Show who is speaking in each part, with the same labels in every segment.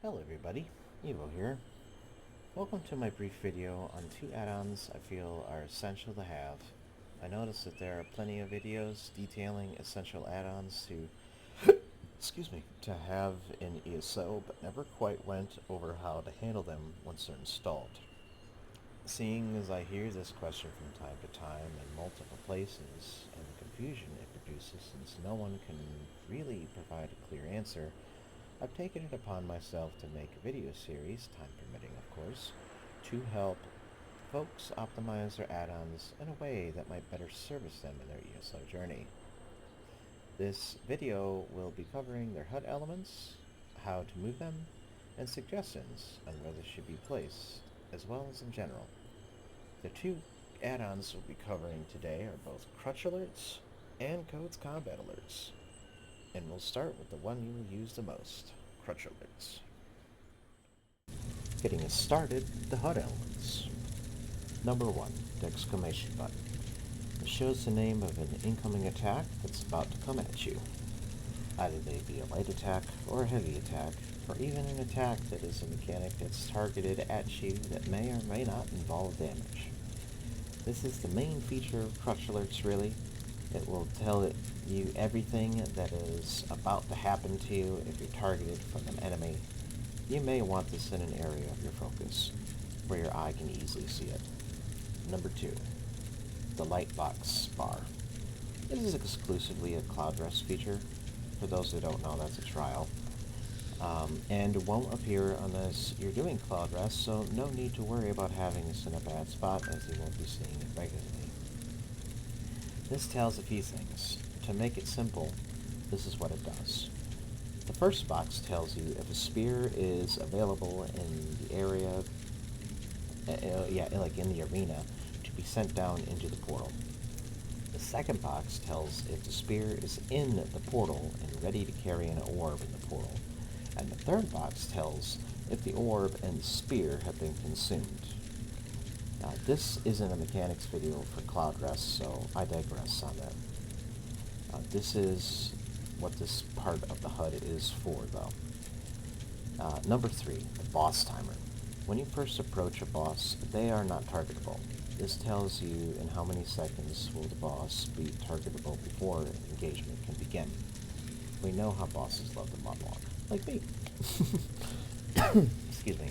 Speaker 1: Hello everybody, Evo here. Welcome to my brief video on two add-ons I feel are essential to have. I noticed that there are plenty of videos detailing essential add-ons to have in ESO, but never quite went over how to handle them once they're installed. Seeing as I hear this question from time to time in multiple places, and the confusion it produces since no one can really provide a clear answer, I've taken it upon myself to make a video series, time permitting of course, to help folks optimize their add-ons in a way that might better service them in their ESO journey. This video will be covering their HUD elements, how to move them, and suggestions on where they should be placed, as well as in general. The two add-ons we'll be covering today are both Crutch Alerts and Code's Combat Alerts. And we'll start with the one you will use the most, Crutch Alerts. Getting us started, the HUD elements. Number 1, the exclamation button. It shows the name of an incoming attack that's about to come at you. Either they be a light attack or a heavy attack, or even an attack that is a mechanic that's targeted at you that may or may not involve damage. This is the main feature of Crutch Alerts, really. It will tell you everything that is about to happen to you if you're targeted from an enemy. You may want this in an area of your focus, where your eye can easily see it. Number 2, the light box bar. This is exclusively a Cloud Rest feature. For those who don't know, that's a trial. And won't appear unless you're doing Cloud Rest, so no need to worry about having this in a bad spot, as you won't be seeing it regularly. This tells a few things. To make it simple, this is what it does. The first box tells you if a spear is available in the area, like in the arena, to be sent down into the portal. The second box tells if the spear is in the portal and ready to carry an orb in the portal. And the third box tells if the orb and the spear have been consumed. Now, this isn't a mechanics video for Cloud Rest, so I digress on that. This is what this part of the HUD is for, though. Number 3, the boss timer. When you first approach a boss, they are not targetable. This tells you in how many seconds will the boss be targetable before engagement can begin. We know how bosses love to monologue, like me. Excuse me.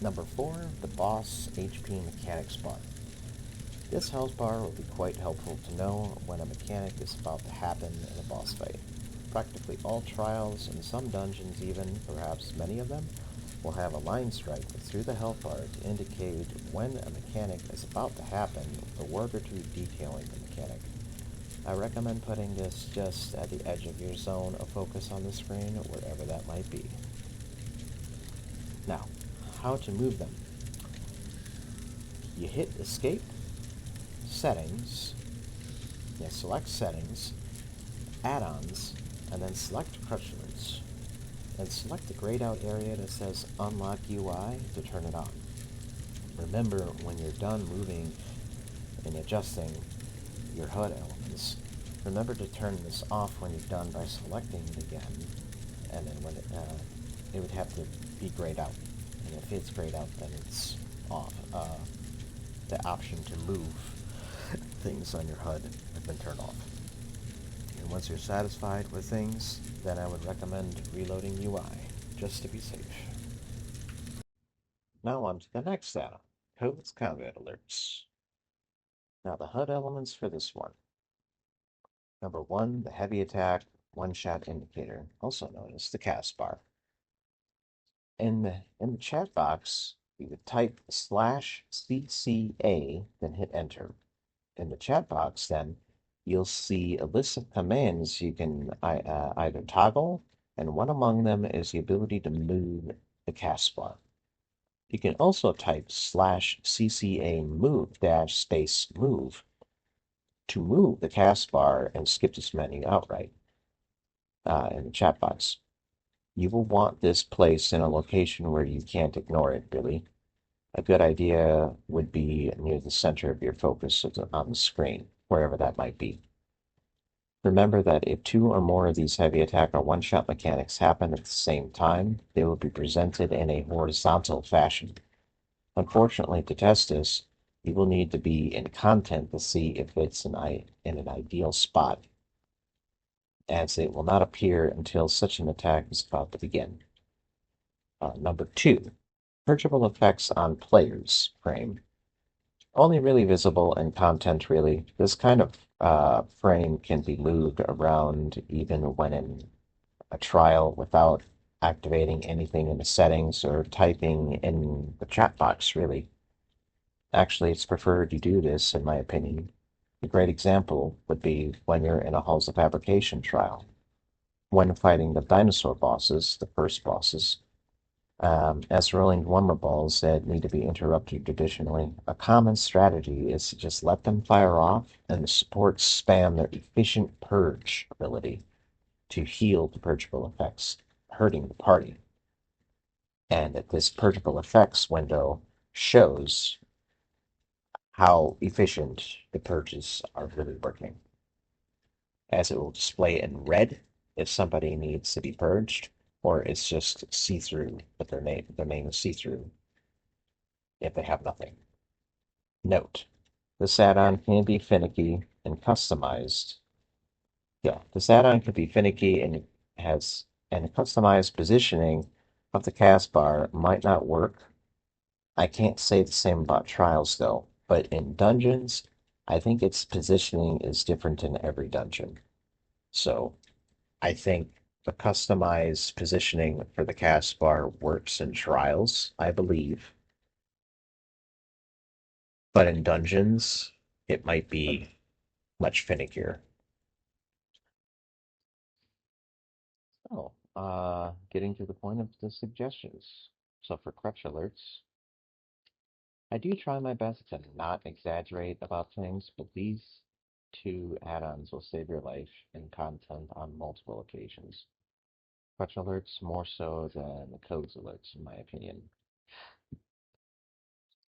Speaker 1: Number 4, the boss HP mechanics bar. This health bar will be quite helpful to know when a mechanic is about to happen in a boss fight. Practically all trials, and some dungeons even, perhaps many of them, will have a line stripe through the health bar to indicate when a mechanic is about to happen, with a word or two detailing the mechanic. I recommend putting this just at the edge of your zone of focus on the screen, wherever that might be. Now, how to move them. You hit Escape, Settings, select Settings, Add-ons, and then select Crutch Alerts. And select the grayed out area that says Unlock UI to turn it on. Remember, when you're done moving and adjusting your HUD elements, remember to turn this off when you're done by selecting it again, and then when it would have to be grayed out. And if it's grayed out, then it's off. The option to move things on your HUD has been turned off. And once you're satisfied with things, then I would recommend reloading UI, just to be safe. Now on to the next add-on, Code's Combat Alerts. Now the HUD elements for this one. Number 1, the heavy attack one-shot indicator, also known as the cast bar. In the chat box, you would type /CCA, then hit enter. In the chat box, then, you'll see a list of commands you can either toggle, and one among them is the ability to move the cast bar. You can also type /CCA move --move to move the cast bar and skip this menu outright in the chat box. You will want this placed in a location where you can't ignore it, really. A good idea would be near the center of your focus on the screen, wherever that might be. Remember that if two or more of these heavy attack or one-shot mechanics happen at the same time, they will be presented in a horizontal fashion. Unfortunately, to test this, you will need to be in content to see if it's in an ideal spot, as it will not appear until such an attack is about to begin. Number 2. Purgeable effects on players frame. Only really visible in content, really. This kind of frame can be moved around even when in a trial without activating anything in the settings or typing in the chat box, really. Actually, it's preferred you do this, in my opinion. A great example would be when you're in a Halls of Fabrication trial. When fighting the dinosaur bosses, the first bosses, as rolling Wummer balls that need to be interrupted traditionally, a common strategy is to just let them fire off and the supports spam their efficient purge ability to heal the purgeable effects, hurting the party. And that this purgeable effects window shows how efficient the purges are really working, as it will display in red if somebody needs to be purged, or it's just see-through, but their name is see-through if they have nothing. Note: this add-on can be finicky and customized. Yeah, this add-on can be finicky and customized positioning of the cast bar might not work. I can't say the same about trials though, but in dungeons, I think its positioning is different in every dungeon. So I think the customized positioning for the cast bar works in trials, I believe, but in dungeons, it might be much finickier. Oh, getting to the point of the suggestions. So for Crutch Alerts, I do try my best to not exaggerate about things, but these two add-ons will save your life in content on multiple occasions. Crutch Alerts more so than the Codes Alerts, in my opinion.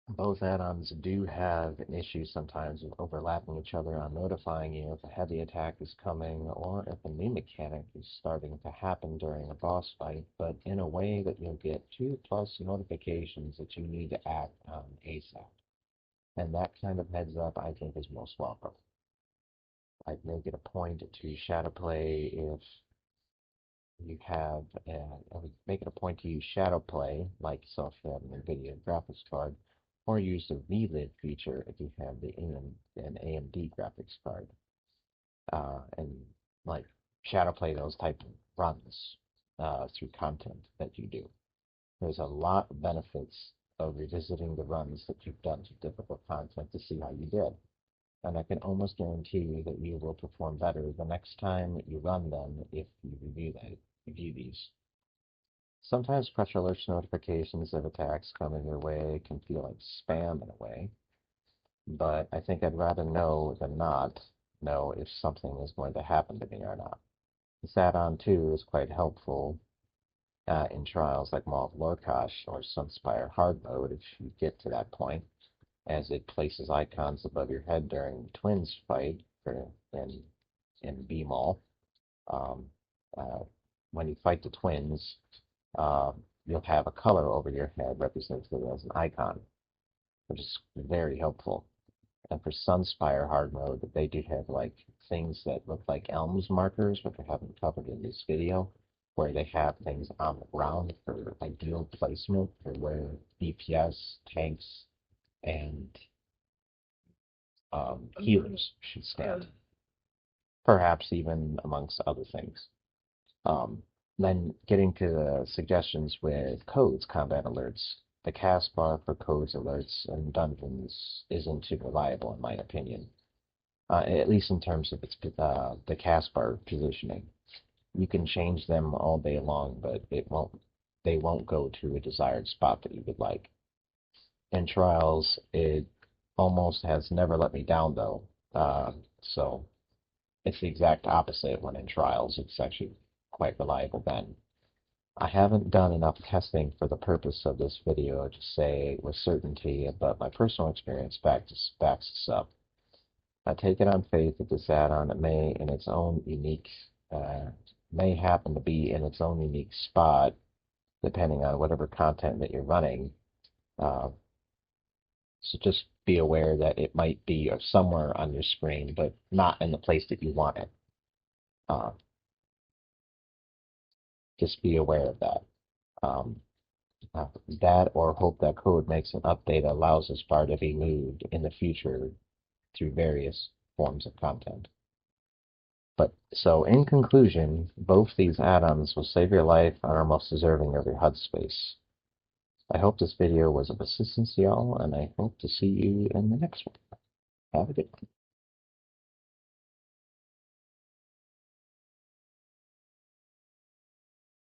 Speaker 1: Both add-ons do have an issue sometimes with overlapping each other on notifying you if a heavy attack is coming or if a new mechanic is starting to happen during a boss fight, but in a way that you'll get 2+ notifications that you need to act on ASAP. And that kind of heads up, I think, is most welcome. I'd make it a point to shadow play if you have, I would make it a point to use shadow play, like yourself if you have an NVIDIA graphics card, or use the VLID feature if you have an AMD graphics card, and like shadow play those type of runs through content that you do. There's a lot of benefits of revisiting the runs that you've done to difficult content to see how you did. And I can almost guarantee you that you will perform better the next time you run them if you review these. Sometimes Crutch Alerts notifications of attacks coming your way can feel like spam in a way, but I think I'd rather know than not know if something is going to happen to me or not. This add-on too is quite helpful in trials like Maw of Lorcash or Sunspire Hard Mode if you get to that point, as it places icons above your head during the Twins fight in B-Mall. Um, uh, when you fight the Twins, you'll have a color over your head represented as an icon, which is very helpful. And for Sunspire Hard Mode, they do have like things that look like Elms markers, but they haven't covered in this video, where they have things on the ground for ideal placement for where DPS, tanks, and healers should stand, perhaps even amongst other things. Um, then getting to the suggestions with codes combat alerts, the cast bar for codes alerts and dungeons isn't too reliable in my opinion, at least in terms of the cast bar positioning. You can change them all day long, but they won't go to a desired spot that you would like. In trials, it almost has never let me down though. So it's the exact opposite when in trials. It's actually quite reliable then. I haven't done enough testing for the purpose of this video to say with certainty, but my personal experience backs this up. I take it on faith that this add-on may, in its own unique, may happen to be in its own unique spot, depending on whatever content that you're running. Uh, so just be aware that it might be somewhere on your screen, but not in the place that you want it. Uh, just be aware of that. Um, that or hope that code makes an update that allows this bar to be moved in the future through various forms of content. But so in conclusion, both these add-ons will save your life and are most deserving of your HUD space. I hope this video was of assistance to y'all, and I hope to see you in the next one. Have a good one.